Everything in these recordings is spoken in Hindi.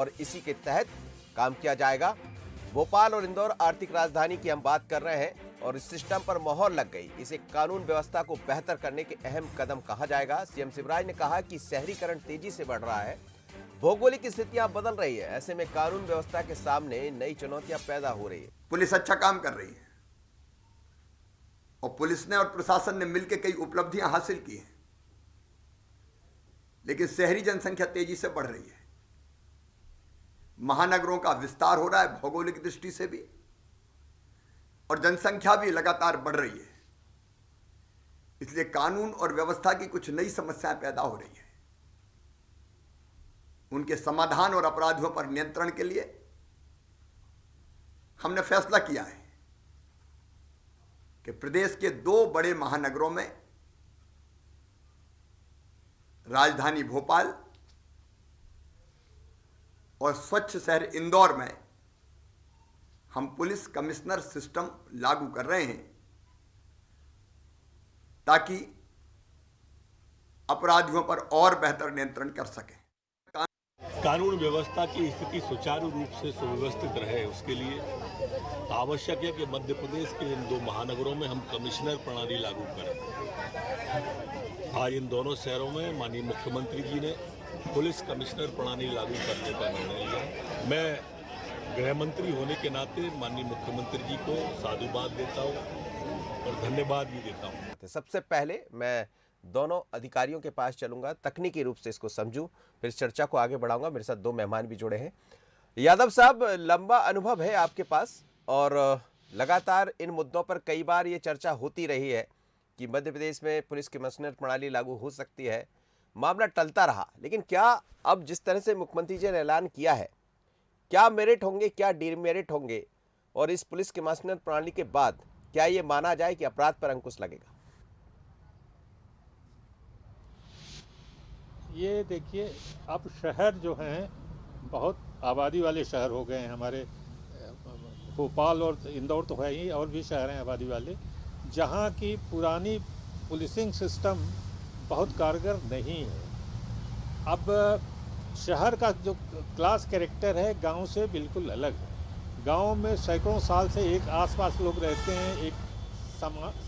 और इसी के तहत काम किया जाएगा। भोपाल और इंदौर आर्थिक राजधानी की हम बात कर रहे हैं और इस सिस्टम पर मोहर लग गई। इसे कानून व्यवस्था को बेहतर करने के अहम कदम कहा जाएगा। सीएम शिवराज ने कहा कि शहरीकरण तेजी से बढ़ रहा है, भौगोलिक स्थितियां बदल रही है, ऐसे में कानून व्यवस्था के सामने नई चुनौतियां पैदा हो रही है। पुलिस अच्छा काम कर रही है और पुलिस ने और प्रशासन ने मिलकर कई उपलब्धियां हासिल की हैं, लेकिन शहरी जनसंख्या तेजी से बढ़ रही है। महानगरों का विस्तार हो रहा है भौगोलिक दृष्टि से भी, और जनसंख्या भी लगातार बढ़ रही है। इसलिए कानून और व्यवस्था की कुछ नई समस्याएं पैदा हो रही हैं। उनके समाधान और अपराधियों पर नियंत्रण के लिए हमने फैसला किया है कि प्रदेश के 2 बड़े महानगरों में, राजधानी भोपाल और स्वच्छ शहर इंदौर में, हम पुलिस कमिश्नर सिस्टम लागू कर रहे हैं ताकि अपराधियों पर और बेहतर नियंत्रण कर सकें। कानून व्यवस्था की स्थिति सुचारू रूप से सुव्यवस्थित रहे, उसके लिए आवश्यक है कि मध्य प्रदेश के इन 2 महानगरों में हम कमिश्नर प्रणाली लागू करें। आज इन दोनों शहरों में माननीय मुख्यमंत्री जी ने पुलिस कमिश्नर प्रणाली लागू करने का निर्णय लिया। मैं गृह मंत्री होने के नाते माननीय मुख्यमंत्री जी को साधुवाद देता हूँ और धन्यवाद भी देता हूँ। सबसे पहले मैं दोनों अधिकारियों के पास चलूंगा, तकनीकी रूप से इसको समझूं, फिर चर्चा को आगे बढ़ाऊंगा। मेरे साथ 2 मेहमान भी जुड़े हैं। यादव साहब, लंबा अनुभव है आपके पास और लगातार इन मुद्दों पर कई बार ये चर्चा होती रही है कि मध्य प्रदेश में पुलिस कमिश्नर प्रणाली लागू हो सकती है। मामला टलता रहा, लेकिन क्या अब जिस तरह से मुख्यमंत्री जी ने ऐलान किया है, क्या मेरिट होंगे, क्या डिमेरिट होंगे, और इस पुलिस कमिश्नर प्रणाली के बाद क्या ये माना जाए कि अपराध पर अंकुश लगेगा? ये देखिए, अब शहर जो हैं बहुत आबादी वाले शहर हो गए हैं हमारे। भोपाल और इंदौर तो है ही, और भी शहर हैं आबादी वाले, जहाँ की पुरानी पुलिसिंग सिस्टम बहुत कारगर नहीं है। अब शहर का जो क्लास कैरेक्टर है गांव से बिल्कुल अलग है। गांव में सैकड़ों साल से एक आसपास लोग रहते हैं, एक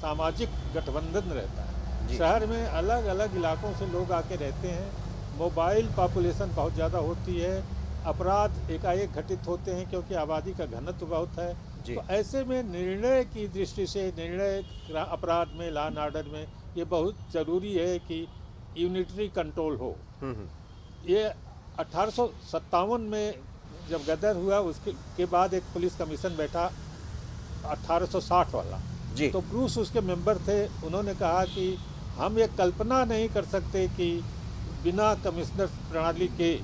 सामाजिक गठबंधन रहता है। शहर में अलग अलग इलाकों से लोग आके रहते हैं। मोबाइल पॉपुलेशन बहुत ज़्यादा होती है, अपराध एकाएक घटित होते हैं क्योंकि आबादी का घनत्व बहुत है। तो ऐसे में निर्णय की दृष्टि से, निर्णय अपराध में, लॉ एंड ऑर्डर में, ये बहुत ज़रूरी है कि यूनिटरी कंट्रोल हो। ये 1857 में जब गदर हुआ, उसके बाद एक पुलिस कमीशन बैठा 1860 वाला जी। तो ब्रूस उसके मेंबर थे। उन्होंने कहा कि हम ये कल्पना नहीं कर सकते कि बिना कमिश्नर प्रणाली के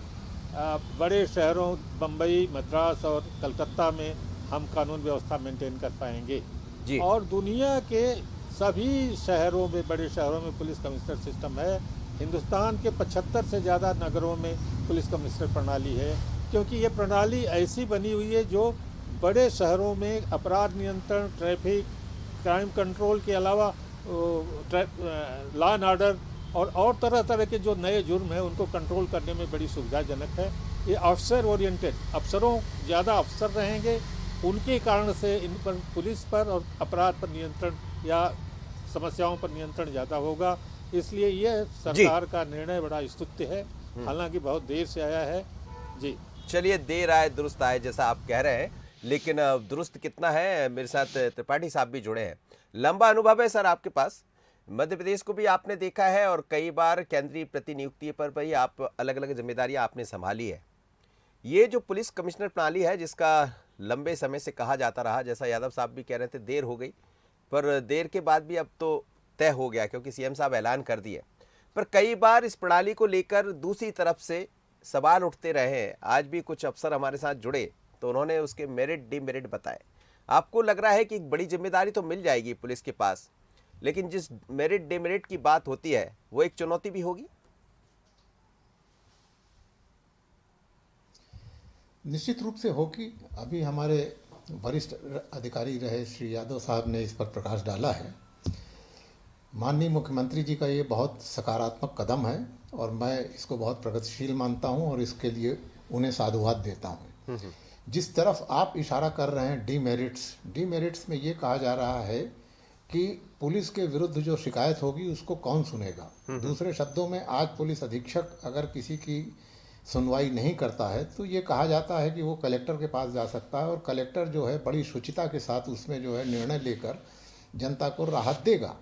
बड़े शहरों बम्बई, मद्रास और कलकत्ता में हम कानून व्यवस्था मेंटेन कर पाएंगे जी। और दुनिया के सभी शहरों में, बड़े शहरों में पुलिस कमिश्नर सिस्टम है। हिंदुस्तान के 75 से ज़्यादा नगरों में पुलिस कमिश्नर प्रणाली है, क्योंकि ये प्रणाली ऐसी बनी हुई है जो बड़े शहरों में अपराध नियंत्रण, ट्रैफिक, क्राइम कंट्रोल के अलावा लॉ एंड ऑर्डर और तरह तरह के जो नए जुर्म हैं उनको कंट्रोल करने में बड़ी सुविधाजनक है। ये ऑफिसर ओरिएंटेड, अफसरों ज़्यादा अफसर रहेंगे, उनके कारण से इन पर, पुलिस पर और अपराध पर नियंत्रण या समस्याओं पर नियंत्रण ज़्यादा होगा। इसलिए यह सरकार का निर्णय बड़ा स्तुत्य है, हालांकि बहुत देर से आया है जी। चलिए, देर आए दुरुस्त आए जैसा आप कह रहे हैं, लेकिन दुरुस्त कितना है? मेरे साथ त्रिपाठी साहब भी जुड़े हैं। लंबा अनुभव है सर आपके पास, मध्य प्रदेश को भी आपने देखा है और कई बार केंद्रीय प्रतिनियुक्ति पर भी आप अलग अलग जिम्मेदारियां आपने संभाली है। ये जो पुलिस कमिश्नर प्रणाली है, जिसका लंबे समय से कहा जाता रहा, जैसा यादव साहब भी कह रहे थे, देर हो गई, पर देर के बाद भी अब तो तय हो गया क्योंकि सीएम साहब ऐलान कर दिए। पर कई बार इस प्रणाली को लेकर दूसरी तरफ से सवाल उठते रहे हैं। आज भी कुछ अफसर हमारे साथ जुड़े तो उन्होंने उसके मेरिट डिमेरिट बताए। आपको लग रहा है कि एक बड़ी जिम्मेदारी तो मिल जाएगी पुलिस के पास, लेकिन जिस मेरिट डिमेरिट की बात होती है वो एक चुनौती भी होगी? निश्चित रूप से होगी। अभी हमारे वरिष्ठ अधिकारी रहे श्री यादव साहब ने इस पर प्रकाश डाला है। माननीय मुख्यमंत्री जी का ये बहुत सकारात्मक कदम है और मैं इसको बहुत प्रगतिशील मानता हूं और इसके लिए उन्हें साधुवाद देता हूँ। जिस तरफ आप इशारा कर रहे हैं डीमेरिट्स में ये कहा जा रहा है कि पुलिस के विरुद्ध जो शिकायत होगी उसको कौन सुनेगा। दूसरे शब्दों में, आज पुलिस अधीक्षक अगर किसी की सुनवाई नहीं करता है तो ये कहा जाता है कि वो कलेक्टर के पास जा सकता है और कलेक्टर जो है बड़ी शुचिता के साथ उसमें जो है निर्णय लेकर जनता को राहत देगा।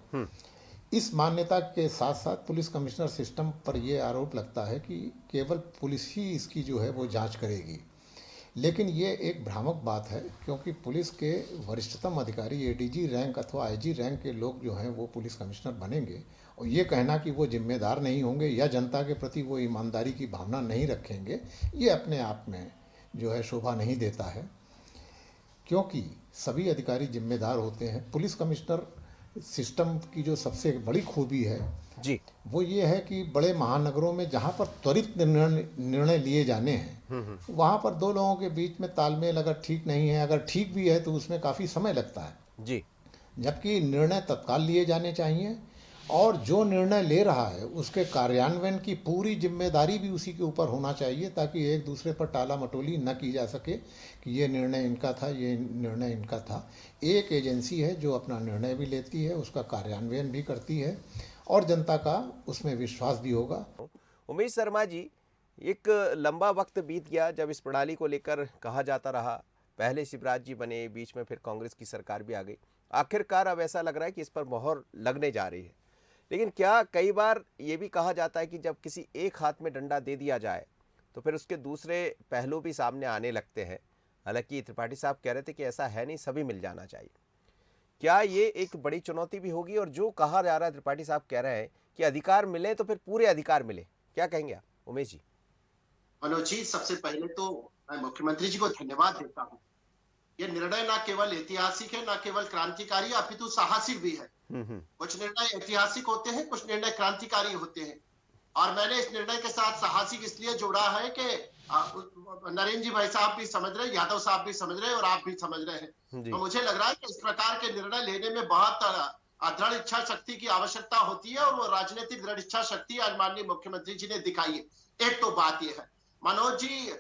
इस मान्यता के साथ साथ पुलिस कमिश्नर सिस्टम पर यह आरोप लगता है कि केवल पुलिस ही इसकी जो है वो जांच करेगी, लेकिन ये एक भ्रामक बात है, क्योंकि पुलिस के वरिष्ठतम अधिकारी एडीजी रैंक अथवा आईजी रैंक के लोग जो हैं वो पुलिस कमिश्नर बनेंगे। और ये कहना कि वो जिम्मेदार नहीं होंगे या जनता के प्रति वो ईमानदारी की भावना नहीं रखेंगे, ये अपने आप में जो है शोभा नहीं देता है, क्योंकि सभी अधिकारी जिम्मेदार होते हैं। पुलिस कमिश्नर सिस्टम की जो सबसे बड़ी खूबी है जी, वो ये है कि बड़े महानगरों में जहाँ पर त्वरित निर्णय लिए जाने हैं, वहाँ पर दो लोगों के बीच में तालमेल अगर ठीक नहीं है, अगर ठीक भी है तो उसमें काफ़ी समय लगता है। जी, जबकि निर्णय तत्काल लिए जाने चाहिए और जो निर्णय ले रहा है उसके कार्यान्वयन की पूरी जिम्मेदारी भी उसी के ऊपर होना चाहिए, ताकि एक दूसरे पर टाला मटोली न की जा सके कि ये निर्णय इनका था, ये निर्णय इनका था। एक एजेंसी है जो अपना निर्णय भी लेती है, उसका कार्यान्वयन भी करती है और जनता का उसमें विश्वास भी होगा। उमेश शर्मा जी, एक लंबा वक्त बीत गया जब इस प्रणाली को लेकर कहा जाता रहा। पहले शिवराज जी बने, बीच में फिर कांग्रेस की सरकार भी आ गई। आखिरकार अब ऐसा लग रहा है कि इस पर मोहर लगने जा रही है। लेकिन क्या कई बार ये भी कहा जाता है कि जब किसी एक हाथ में डंडा दे दिया जाए तो फिर उसके दूसरे पहलू भी सामने आने लगते हैं। हालांकि त्रिपाठी साहब कह रहे थे कि ऐसा है नहीं, सभी मिल जाना चाहिए। क्या ये एक बड़ी चुनौती भी होगी? और जो कहा जा रहा है, त्रिपाठी साहब कह रहे हैं कि अधिकार मिले तो फिर पूरे अधिकार मिले, क्या कहेंगे आप उमेश जी? मनोज जी, सबसे पहले तो मैं मुख्यमंत्री जी को धन्यवाद देता हूँ। ये निर्णय ना केवल ऐतिहासिक है, ना केवल क्रांतिकारी, अपितु साहसिक भी है। कुछ निर्णय ऐतिहासिक होते हैं, कुछ निर्णय क्रांतिकारी होते हैं। और मैंने इस निर्णय के साथ साहसिक इसलिए जोड़ा है कि नरेंद्र जी भाई साहब भी समझ रहे, यादव साहब भी समझ रहे और आप भी समझ रहे हैं। तो मुझे लग रहा है कि इस प्रकार के निर्णय लेने में बहुत दृढ़ इच्छा शक्ति की आवश्यकता होती है और वो राजनीतिक दृढ़ इच्छा शक्ति आज माननीय मुख्यमंत्री जी ने दिखाई है। एक तो बात यह है मनोज जी,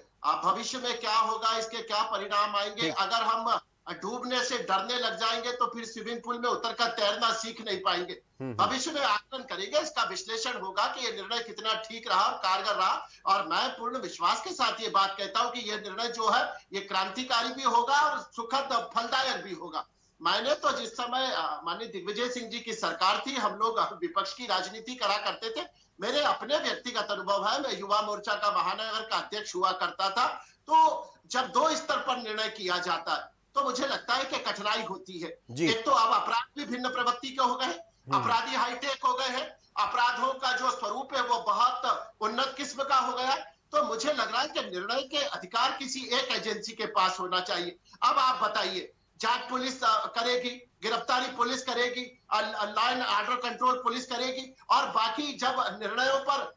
भविष्य में क्या होगा, इसके क्या परिणाम आएंगे। अगर हम डूबने से डरने लग जाएंगे तो फिर स्विमिंग पूल में उतरकर तैरना सीख नहीं पाएंगे। भविष्य में आकलन करेंगे, इसका विश्लेषण होगा कि यह निर्णय कितना ठीक रहा और कारगर रहा। और मैं पूर्ण विश्वास के साथ ये बात कहता हूं कि यह निर्णय जो है ये क्रांतिकारी भी होगा और सुखद फलदायक भी होगा। मैंने तो जिस समय माननीय दिग्विजय सिंह जी की सरकार थी, हम लोग विपक्ष की राजनीति करा करते थे। मेरे अपने व्यक्तिगत अनुभव है, मैं युवा मोर्चा का महानगर का अध्यक्ष हुआ करता था। तो जब दो स्तर पर निर्णय किया जाता है तो मुझे लगता है कि कठिनाई होती है। एक तो अब अपराध भी भिन्न प्रवृत्ति के हो गए, अपराधी हाईटेक हो गए हैं, अपराधों का जो स्वरूप है वो बहुत उन्नत किस्म का हो गया है। तो मुझे लग रहा है कि निर्णय के अधिकार किसी एक एजेंसी के पास होना चाहिए। अब आप बताइए, जांच पुलिस करेगी, गिरफ्तारी पुलिस करेगी, law and order control police करेगी, और बाकी जब निर्णयों पर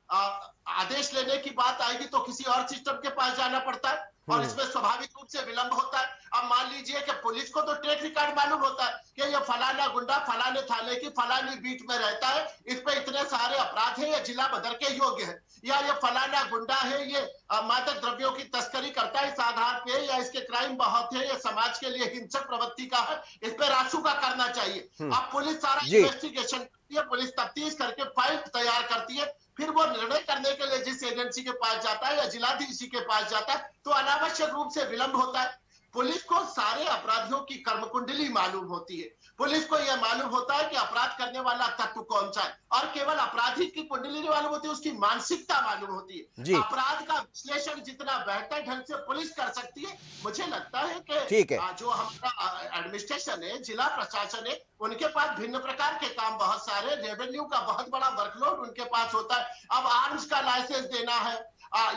आदेश लेने की बात आएगी तो किसी और सिस्टम के पास जाना पड़ता है और इसमें स्वाभाविक रूप से विलंब होता है। अब मान लीजिए कि पुलिस को तो ट्रैक रिकॉर्ड मालूम होता है कि ये फलाना गुंडा फलाने थाने की फलानी बीट में रहता है, इस पे इतने सारे अपराध है, ये जिला बदर के योग्य है, या ये फलाना गुंडा है, ये मादक द्रव्यों की तस्करी करता है इस आधार पे, या इसके क्राइम बहुत है, ये समाज के लिए हिंसक प्रवृत्ति का है, इस पे रासू का करना चाहिए। अब पुलिस सारा इन्वेस्टिगेशन करती है, पुलिस तफ्तीश करके फाइल तैयार करती है, फिर वो निर्णय करने के लिए जिस एजेंसी के पास जाता है या जिलाधीश के पास जाता है तो अनावश्यक रूप से विलंब होता है। पुलिस को सारे अपराधियों की कर्मकुंडली मालूम होती है, पुलिस को यह मालूम होता है कि अपराध करने वाला तत्व कौन सा है, और केवल अपराधी की कुंडली नहीं मालूम होती, उसकी मानसिकता मालूम होती है। अपराध का विश्लेषण जितना बेहतर ढंग से पुलिस कर सकती है, मुझे लगता है कि जो हमारा एडमिनिस्ट्रेशन है, जिला प्रशासन है, उनके पास भिन्न प्रकार के काम बहुत सारे, रेवेन्यू का बहुत बड़ा वर्कलोड उनके पास होता है। अब आर्म्स का लाइसेंस देना है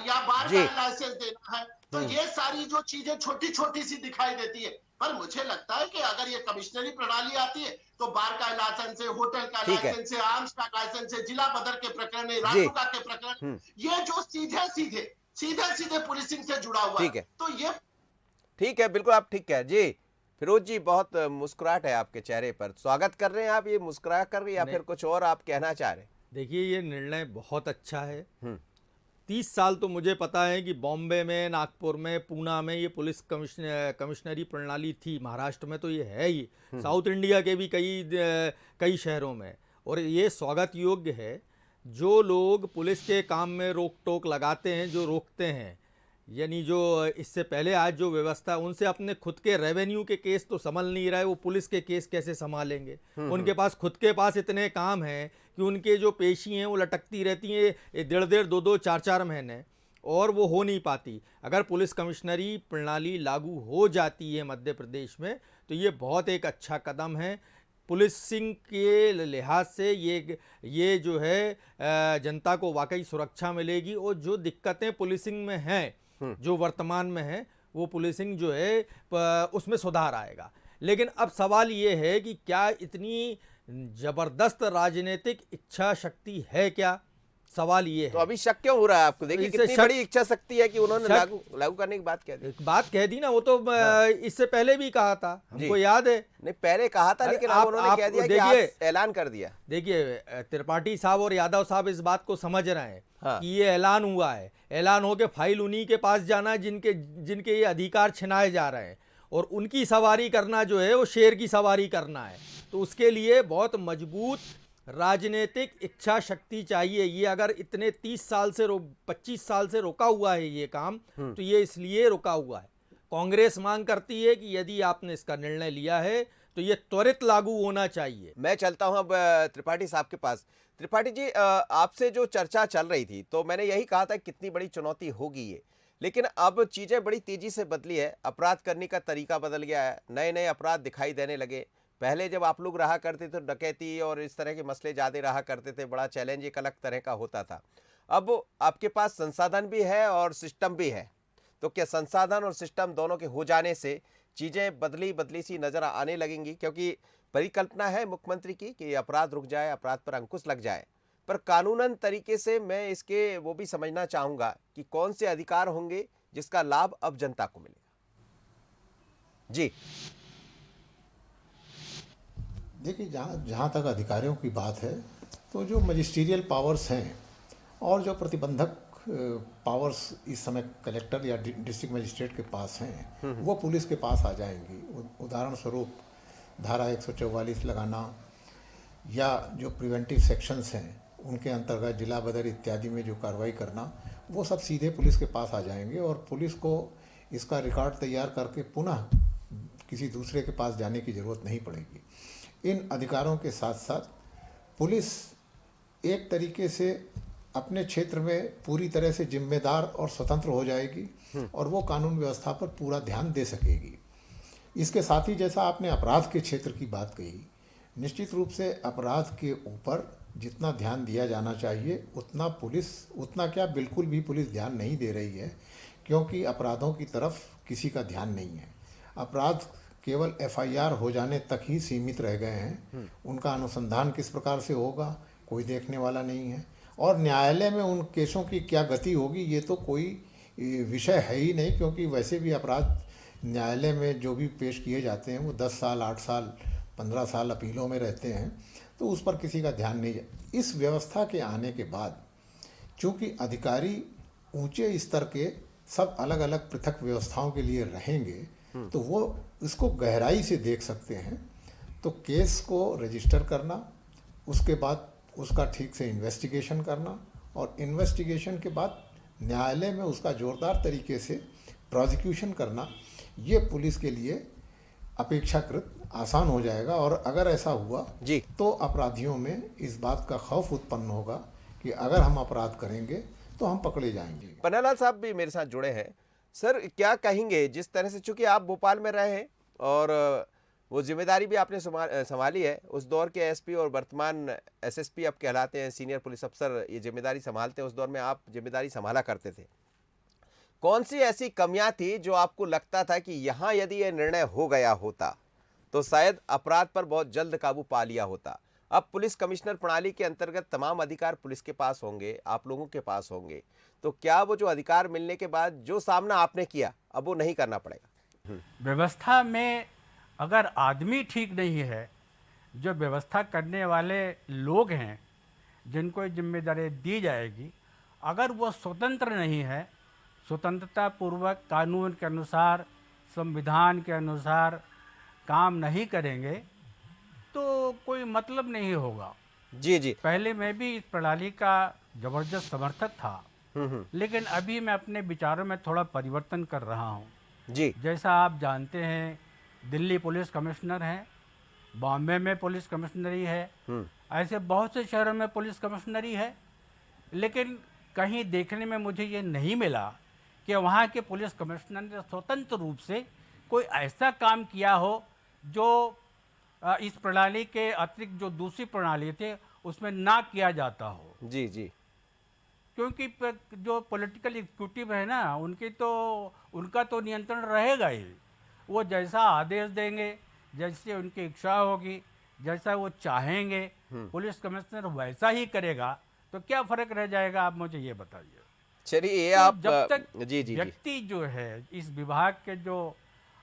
या बार का लाइसेंस देना है, तो ये सारी जो चीजें छोटी छोटी सी दिखाई देती है, पर मुझे लगता है कि अगर ये कमिश्नरी प्रणाली आती है तो बार का लाइसेंस है, होटल का लाइसेंस है, आर्म्स का लाइसेंस है, जिला बदर के प्रकरण है, रासुका के प्रकरण, ये जो सीधे पुलिसिंग से जुड़ा हुआ है, तो ये ठीक है। बिल्कुल आप ठीक है जी। फिरोज जी, बहुत मुस्कुराहट है आपके चेहरे पर, स्वागत कर रहे हैं आप ये मुस्कुरा कर या फिर कुछ और आप कहना चाह रहे हैं? देखिए, ये निर्णय बहुत अच्छा है। 30 साल तो मुझे पता है कि बॉम्बे में, नागपुर में, पूना में ये पुलिस कमिश्नरी प्रणाली थी। महाराष्ट्र में तो ये है ही, साउथ इंडिया के भी कई शहरों में। और ये स्वागत योग्य है। जो लोग पुलिस के काम में रोक टोक लगाते हैं, जो रोकते हैं, यानी जो इससे पहले आज जो व्यवस्था, उनसे अपने खुद के रेवेन्यू के केस तो संभल नहीं रहे, वो पुलिस के केस कैसे संभालेंगे? उनके पास खुद के पास इतने काम हैं कि उनके जो पेशी हैं वो लटकती रहती हैं 1.5 2 4 महीने, और वो हो नहीं पाती। अगर पुलिस कमिश्नरी प्रणाली लागू हो जाती है मध्य प्रदेश में तो ये बहुत एक अच्छा कदम है। पुलिसिंग के लिहाज से ये जो है जनता को वाकई सुरक्षा मिलेगी, और जो दिक्कतें पुलिसिंग में हैं, जो वर्तमान में है, वो पुलिसिंग जो है उसमें सुधार आएगा। लेकिन अब सवाल ये है कि क्या इतनी जबरदस्त राजनीतिक इच्छा शक्ति है क्या? सवाल ये है। तो अभी शक क्यों हो रहा है आपको? देखिए इससे कितनी बड़ी इच्छा शक्ति है कि उन्होंने शक- लागू करने की बात कह दी। एक बात कह दी ना, वो तो इससे पहले भी कहा था, हमको याद है। नहीं, पहले कहा था, अरे लेकिन अब उन्होंने कह दिया कि देखिए, आज ऐलान कर दिया। देखिए, त्रिपाठी साहब और यादव साहब इस बात को समझ रहे हैं हाँ। कि ये ऐलान हुआ है। ऐलान हो के फाइल उन्हीं के पास जाना है जिनके ये अधिकार छिनाए जा रहे हैं, और उनकी सवारी करना जो है वो शेर की सवारी करना है। तो उसके लिए बहुत मजबूत राजनीतिक इच्छा शक्ति चाहिए। ये अगर इतने 25 साल से रोका हुआ है ये काम, तो ये इसलिए रुका हुआ है। कांग्रेस मांग करती है कि यदि आपने इसका निर्णय लिया है तो ये त्वरित लागू होना चाहिए। मैं चलता हूं अब त्रिपाठी साहब के पास। त्रिपाठी जी, आपसे जो चर्चा चल रही थी तो मैंने यही कहा था कितनी बड़ी चुनौती होगी ये, लेकिन अब चीजें बड़ी तेजी से बदली है। अपराध करने का तरीका बदल गया है, नए नए अपराध दिखाई देने लगे। पहले जब आप लोग रहा करते थे तो डकैती और इस तरह के मसले ज़्यादा रहा करते थे, बड़ा चैलेंज एक अलग तरह का होता था। अब आपके पास संसाधन भी है और सिस्टम भी है, तो क्या संसाधन और सिस्टम दोनों के हो जाने से चीज़ें बदली सी नज़र आने लगेंगी? क्योंकि परिकल्पना है मुख्यमंत्री की कि अपराध रुक जाए, अपराध पर अंकुश लग जाए, पर कानूनन तरीके से मैं इसके वो भी समझना चाहूँगा कि कौन से अधिकार होंगे जिसका लाभ अब जनता को मिलेगा। जी देखिए, जहाँ तक अधिकारियों की बात है, तो जो मजिस्ट्रियल पावर्स हैं और जो प्रतिबंधक पावर्स इस समय कलेक्टर या डिस्ट्रिक्ट मजिस्ट्रेट के पास हैं, वो पुलिस के पास आ जाएंगी। उदाहरण स्वरूप धारा 144 लगाना, या जो प्रिवेंटिव सेक्शंस हैं उनके अंतर्गत जिला बदर इत्यादि में जो कार्रवाई करना, वो सब सीधे पुलिस के पास आ जाएंगे, और पुलिस को इसका रिकॉर्ड तैयार करके पुनः किसी दूसरे के पास जाने की ज़रूरत नहीं पड़ेगी। इन अधिकारों के साथ साथ पुलिस एक तरीके से अपने क्षेत्र में पूरी तरह से जिम्मेदार और स्वतंत्र हो जाएगी, और वो कानून व्यवस्था पर पूरा ध्यान दे सकेगी। इसके साथ ही, जैसा आपने अपराध के क्षेत्र की बात कही, निश्चित रूप से अपराध के ऊपर जितना ध्यान दिया जाना चाहिए उतना क्या बिल्कुल भी पुलिस ध्यान नहीं दे रही है, क्योंकि अपराधों की तरफ किसी का ध्यान नहीं है। अपराध केवल FIR हो जाने तक ही सीमित रह गए हैं। उनका अनुसंधान किस प्रकार से होगा कोई देखने वाला नहीं है, और न्यायालय में उन केसों की क्या गति होगी ये तो कोई विषय है ही नहीं, क्योंकि वैसे भी अपराध न्यायालय में जो भी पेश किए जाते हैं वो 10 साल, 8 साल, 15 साल अपीलों में रहते हैं, तो उस पर किसी का ध्यान नहीं है। इस व्यवस्था के आने के बाद चूँकि अधिकारी ऊंचे स्तर के सब अलग अलग पृथक व्यवस्थाओं के लिए रहेंगे, तो वो इसको गहराई से देख सकते हैं। तो केस को रजिस्टर करना, उसके बाद उसका ठीक से इन्वेस्टिगेशन करना, और इन्वेस्टिगेशन के बाद न्यायालय में उसका जोरदार तरीके से प्रोसिक्यूशन करना, ये पुलिस के लिए अपेक्षाकृत आसान हो जाएगा। और अगर ऐसा हुआ जी, तो अपराधियों में इस बात का खौफ उत्पन्न होगा कि अगर हम अपराध करेंगे तो हम पकड़े जाएंगे। पन्नालाल साहब भी मेरे साथ जुड़े हैं। सर, क्या कहेंगे, जिस तरह से चूंकि आप भोपाल में रहे हैं और वो जिम्मेदारी भी आपने संभाली है, उस दौर के SP और वर्तमान SSP अब कहलाते हैं, सीनियर पुलिस अफसर ये जिम्मेदारी संभालते हैं, उस दौर में आप जिम्मेदारी संभाला करते थे। कौन सी ऐसी कमियां थी जो आपको लगता था कि यहाँ यदि ये निर्णय हो गया होता तो शायद अपराध पर बहुत जल्द काबू पा लिया होता? अब पुलिस कमिश्नर प्रणाली के अंतर्गत तमाम अधिकार पुलिस के पास होंगे, आप लोगों के पास होंगे, तो क्या वो जो अधिकार मिलने के बाद जो सामना आपने किया अब वो नहीं करना पड़ेगा? व्यवस्था में अगर आदमी ठीक नहीं है, जो व्यवस्था करने वाले लोग हैं जिनको ये जिम्मेदारी दी जाएगी, अगर वो स्वतंत्र नहीं है, स्वतंत्रता पूर्वक कानून के अनुसार, संविधान के अनुसार काम नहीं करेंगे तो कोई मतलब नहीं होगा। जी जी। पहले मैं भी इस प्रणाली का जबरदस्त समर्थक था, लेकिन अभी मैं अपने विचारों में थोड़ा परिवर्तन कर रहा हूँ। जी जैसा आप जानते हैं, दिल्ली पुलिस कमिश्नर हैं, बॉम्बे में पुलिस कमिश्नरी है, ऐसे बहुत से शहरों में पुलिस कमिश्नरी है, लेकिन कहीं देखने में मुझे ये नहीं मिला कि वहाँ के पुलिस कमिश्नर ने स्वतंत्र रूप से कोई ऐसा काम किया हो जो इस प्रणाली के अतिरिक्त जो दूसरी प्रणाली थे उसमें ना किया जाता हो। जी जी। क्योंकि जो पॉलिटिकल एग्जीक्यूटिव है ना, उनका तो नियंत्रण रहेगा ही। वो जैसा आदेश देंगे, जैसे उनकी इच्छा होगी, जैसा वो चाहेंगे, पुलिस कमिश्नर वैसा ही करेगा। तो क्या फर्क रह जाएगा, आप मुझे ये बताइए। चलिए ये तो आप जब तक जी जी जी। व्यक्ति जो है, इस विभाग के जो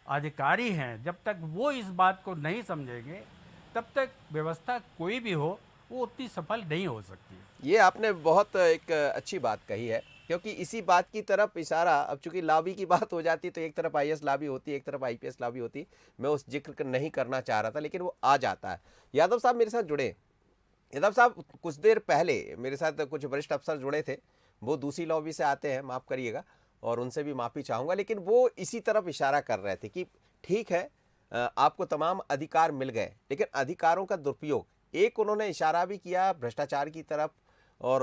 अधिकारी हैं, जब तक वो इस बात को नहीं समझेंगे, तब तक व्यवस्था कोई भी हो वो उतनी सफल नहीं हो सकती। ये आपने बहुत एक अच्छी बात कही है, क्योंकि इसी बात की तरफ इशारा, अब चूंकि लॉबी की बात हो जाती तो एक तरफ आईएएस लॉबी होती, एक तरफ आईपीएस लॉबी होती, मैं उस जिक्र नहीं करना चाह रहा था, लेकिन वो आ जाता है। यादव साहब मेरे साथ जुड़े। यादव साहब, कुछ देर पहले मेरे साथ कुछ वरिष्ठ अफसर जुड़े थे, वो दूसरी लॉबी से आते हैं, माफ़ करिएगा, और उनसे भी माफ़ी चाहूँगा, लेकिन वो इसी तरफ इशारा कर रहे थे कि ठीक है, आपको तमाम अधिकार मिल गए, लेकिन अधिकारों का दुरुपयोग, एक उन्होंने इशारा भी किया भ्रष्टाचार की तरफ, और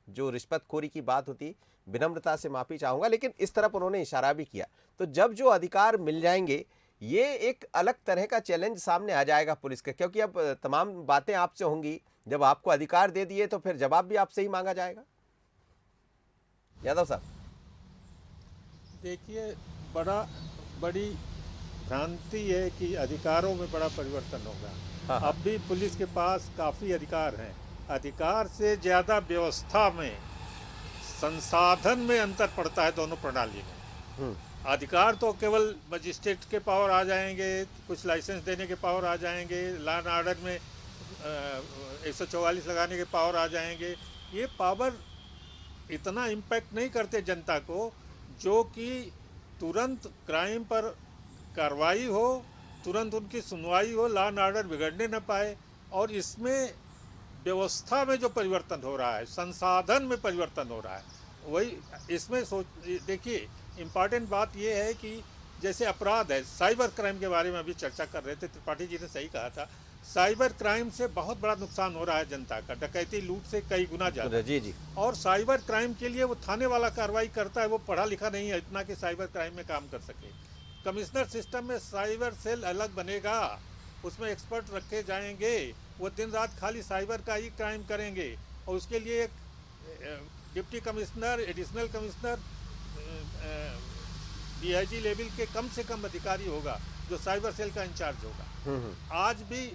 जो रिश्वतखोरी की बात होती, विनम्रता से माफ़ी चाहूँगा, लेकिन इस तरफ उन्होंने इशारा भी किया। तो जब जो अधिकार मिल जाएंगे, ये एक अलग तरह का चैलेंज सामने आ जाएगा पुलिस का, क्योंकि अब तमाम बातें आपसे होंगी, जब आपको अधिकार दे दिए तो फिर जवाब भी आपसे ही मांगा जाएगा। यादव साहब, देखिए, बड़ी भ्रांति है कि अधिकारों में बड़ा परिवर्तन होगा। हाँ, हाँ। अब भी पुलिस के पास काफ़ी अधिकार हैं। अधिकार से ज़्यादा व्यवस्था में, संसाधन में अंतर पड़ता है दोनों प्रणाली में। अधिकार तो केवल मजिस्ट्रेट के पावर आ जाएंगे, कुछ लाइसेंस देने के पावर आ जाएंगे, लॉ एंड ऑर्डर में 144 लगाने के पावर आ जाएंगे। ये पावर इतना इम्पैक्ट नहीं करते जनता को, जो कि तुरंत क्राइम पर कार्रवाई हो, तुरंत उनकी सुनवाई हो, लॉ एंड ऑर्डर बिगड़ने न पाए। और इसमें व्यवस्था में जो परिवर्तन हो रहा है, संसाधन में परिवर्तन हो रहा है, वही इसमें देखिए, इम्पॉर्टेंट बात यह है कि जैसे अपराध है, साइबर क्राइम के बारे में अभी चर्चा कर रहे थे, त्रिपाठी जी ने सही कहा था, साइबर क्राइम से बहुत बड़ा नुकसान हो रहा है जनता का, डकैती लूट से कई गुना ज़्यादा। जी जी। और साइबर क्राइम के लिए वो थाने वाला कार्रवाई करता है, वो पढ़ा लिखा नहीं है इतना कि साइबर क्राइम में काम कर सके। कमिश्नर सिस्टम में साइबर सेल अलग बनेगा, उसमें एक्सपर्ट रखे जाएंगे, वो दिन रात खाली साइबर का ही क्राइम करेंगे, और उसके लिए एक deputy commissioner, additional commissioner, DIG level के कम से कम अधिकारी होगा जो साइबर सेल का इंचार्ज होगा। आज भी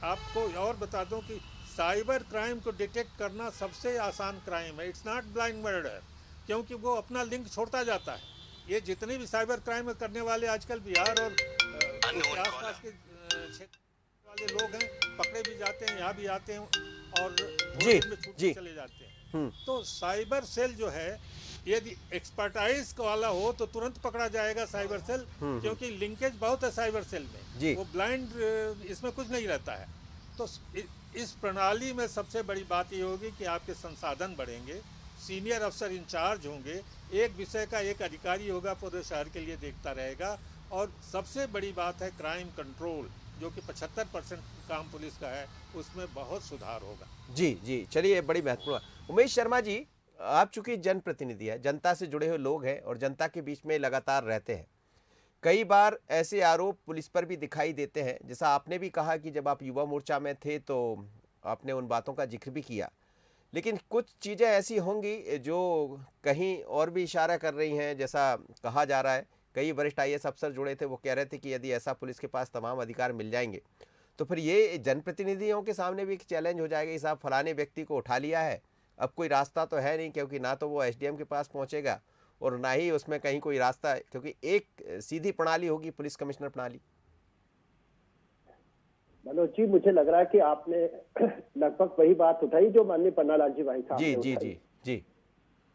आपको और बता दूं कि साइबर क्राइम को डिटेक्ट करना सबसे आसान क्राइम है। इट्स नॉट ब्लाइंड मर्डर, क्योंकि वो अपना लिंक छोड़ता जाता है। ये जितने भी साइबर क्राइम करने वाले आजकल बिहार और उसके आसपास के क्षेत्र वाले लोग हैं, पकड़े भी जाते हैं, यहाँ भी आते हैं और जी, छूट जी। चले जाते हैं। तो साइबर सेल जो है, यदि एक्सपर्टाइज वाला हो तो तुरंत पकड़ा जाएगा साइबर सेल, क्योंकि लिंकेज बहुत है साइबर सेल जी। में, वो ब्लाइंड इसमें कुछ नहीं रहता है। तो इस प्रणाली में सबसे बड़ी बात ये होगी कि आपके संसाधन बढ़ेंगे, सीनियर अफसर इंचार्ज होंगे, एक विषय का एक अधिकारी होगा, पूरे शहर के लिए देखता रहेगा। और सबसे बड़ी बात है क्राइम कंट्रोल, जो कि 75% काम पुलिस का है, उसमें बहुत सुधार होगा। जी जी, चलिए, बड़ी महत्वपूर्ण। उमेश शर्मा जी, आप चूंकि जनप्रतिनिधि है, जनता से जुड़े हुए लोग हैं और जनता के बीच में लगातार रहते हैं, कई बार ऐसे आरोप पुलिस पर भी दिखाई देते हैं, जैसा आपने भी कहा कि जब आप युवा मोर्चा में थे तो आपने उन बातों का जिक्र भी किया, लेकिन कुछ चीज़ें ऐसी होंगी जो कहीं और भी इशारा कर रही हैं। जैसा कहा जा रहा है, कई वरिष्ठ आईएएस अफसर जुड़े थे, वो कह रहे थे कि यदि ऐसा पुलिस के पास तमाम अधिकार मिल जाएंगे तो फिर ये जनप्रतिनिधियों के सामने भी एक चैलेंज हो जाएगा कि साहब फलाने व्यक्ति को उठा लिया है, अब कोई रास्ता तो है नहीं, क्योंकि ना तो वो एसडीएम के पास पहुंचेगा और ना ही उसमें कहीं कोई रास्ता है, क्योंकि एक सीधी प्रणाली होगी पुलिस कमिश्नर प्रणाली। मनोज जी, मुझे लग रहा है कि आपने लगभग वही बात उठाई जो माननीय पन्नालाल जी भाई साहब जी ने जी उठाई। जी जी।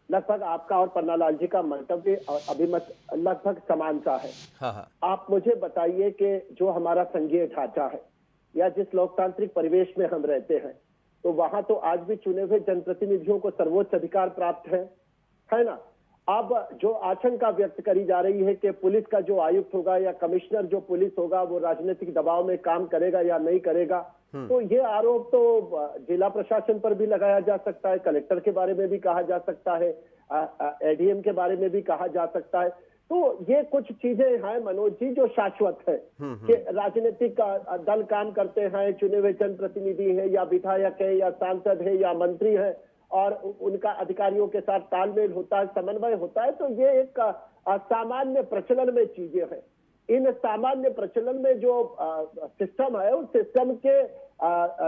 लगभग आपका और पन्नालाल जी का मंतव्य और अभिमत लगभग समान सा है। हाँ हाँ। आप मुझे बताइए कि जो हमारा संघीय ढांचा है या जिस लोकतांत्रिक परिवेश में हम रहते हैं, तो वहां तो आज भी चुने हुए जनप्रतिनिधियों को सर्वोच्च अधिकार प्राप्त है ना। अब जो आशंका व्यक्त करी जा रही है कि पुलिस का जो आयुक्त होगा या कमिश्नर जो पुलिस होगा वो राजनीतिक दबाव में काम करेगा या नहीं करेगा, तो ये आरोप तो जिला प्रशासन पर भी लगाया जा सकता है, कलेक्टर के बारे में भी कहा जा सकता है, एडीएम के बारे में भी कहा जा सकता है। तो ये कुछ चीजें हैं मनोज जी जो शाश्वत है कि राजनीतिक दल काम करते हैं, चुने हुए जनप्रतिनिधि है या विधायक है या सांसद है या मंत्री है, और उनका अधिकारियों के साथ तालमेल होता है, समन्वय होता है। तो ये एक सामान्य प्रचलन में चीजें हैं। इन सामान्य प्रचलन में जो सिस्टम है, उस सिस्टम के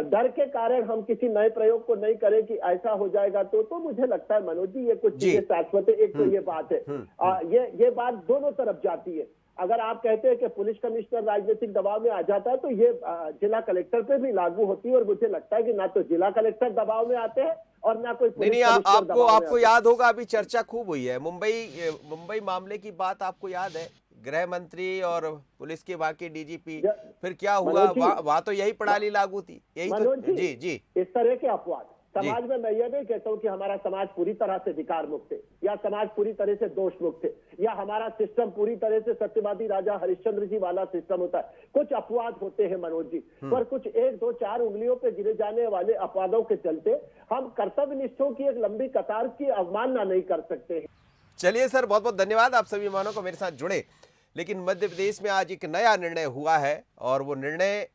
डर के कारण हम किसी नए प्रयोग को नहीं करें कि ऐसा हो जाएगा, तो मुझे लगता है मनोज जी ये कुछ चीजें शाश्वत है। एक तो ये बात है, ये बात दोनों तरफ जाती है। अगर आप कहते हैं कि पुलिस कमिश्नर राजनीतिक दबाव में आ जाता है, तो ये जिला कलेक्टर पे भी लागू होती है, और मुझे लगता है कि ना तो जिला कलेक्टर दबाव में आते हैं और ना कोई पुलिस नहीं, कमिश्नर आपको दबाव में आपको आते हैं। याद होगा, अभी चर्चा खूब हुई है मुंबई मामले की बात, आपको याद है? गृह मंत्री और पुलिस के वहां के डीजीपी, फिर क्या हुआ? मनोज जी, वहां तो यही प्रणाली लागू थी, यही तो। मनोज जी जी इस तरह के अपवाद समाज में, मैं ये नहीं कहता हूं कि हमारा समाज पूरी तरह से विकार मुक्त है या समाज पूरी तरह से दोष मुक्त है या हमारा सिस्टम पूरी तरह से सत्यवादी राजा हरिश्चंद्र जी वाला सिस्टम होता है। कुछ अपवाद होते हैं मनोज जी, पर कुछ 1 2 4 उंगलियों पे गिरे जाने वाले अपवादों के चलते हम कर्तव्यनिष्ठों की एक लंबी कतार की अवमानना नहीं कर सकते हैं। चलिए सर, बहुत बहुत धन्यवाद, आप सभी मेहमानों को मेरे साथ जुड़े। लेकिन मध्य प्रदेश में आज एक नया निर्णय हुआ है, और वो निर्णय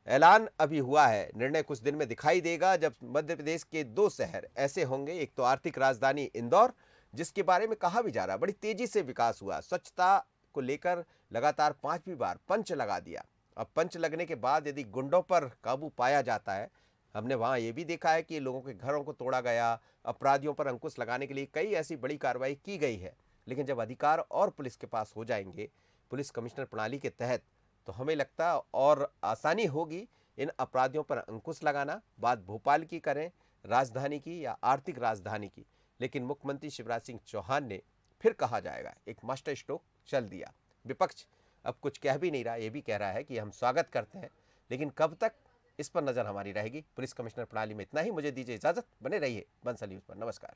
ऐलान अभी हुआ है। निर्णय कुछ दिन में दिखाई देगा, जब मध्य प्रदेश के 2 शहर ऐसे होंगे। एक तो आर्थिक राजधानी इंदौर, जिसके बारे में कहा भी जा रहा है बड़ी तेजी से विकास हुआ, स्वच्छता को लेकर लगातार 5वीं बार पंच लगा दिया। अब पंच लगने के बाद यदि गुंडों पर काबू पाया जाता है, हमने वहाँ ये भी देखा है कि लोगों के घरों को तोड़ा गया, अपराधियों पर अंकुश लगाने के लिए कई ऐसी बड़ी कार्रवाई की गई है। लेकिन जब अधिकार और पुलिस के पास हो जाएंगे, पुलिस कमिश्नर प्रणाली के तहत, तो हमें लगता है और आसानी होगी इन अपराधियों पर अंकुश लगाना। बात भोपाल की करें, राजधानी की या आर्थिक राजधानी की, लेकिन मुख्यमंत्री शिवराज सिंह चौहान ने फिर कहा जाएगा एक मास्टर स्ट्रोक चल दिया। विपक्ष अब कुछ कह भी नहीं रहा, ये भी कह रहा है कि हम स्वागत करते हैं, लेकिन कब तक, इस पर नजर हमारी रहेगी। पुलिस कमिश्नर प्रणाली में इतना ही। मुझे दीजिए इजाजत, बने रहिए बंसल न्यूज पर। नमस्कार।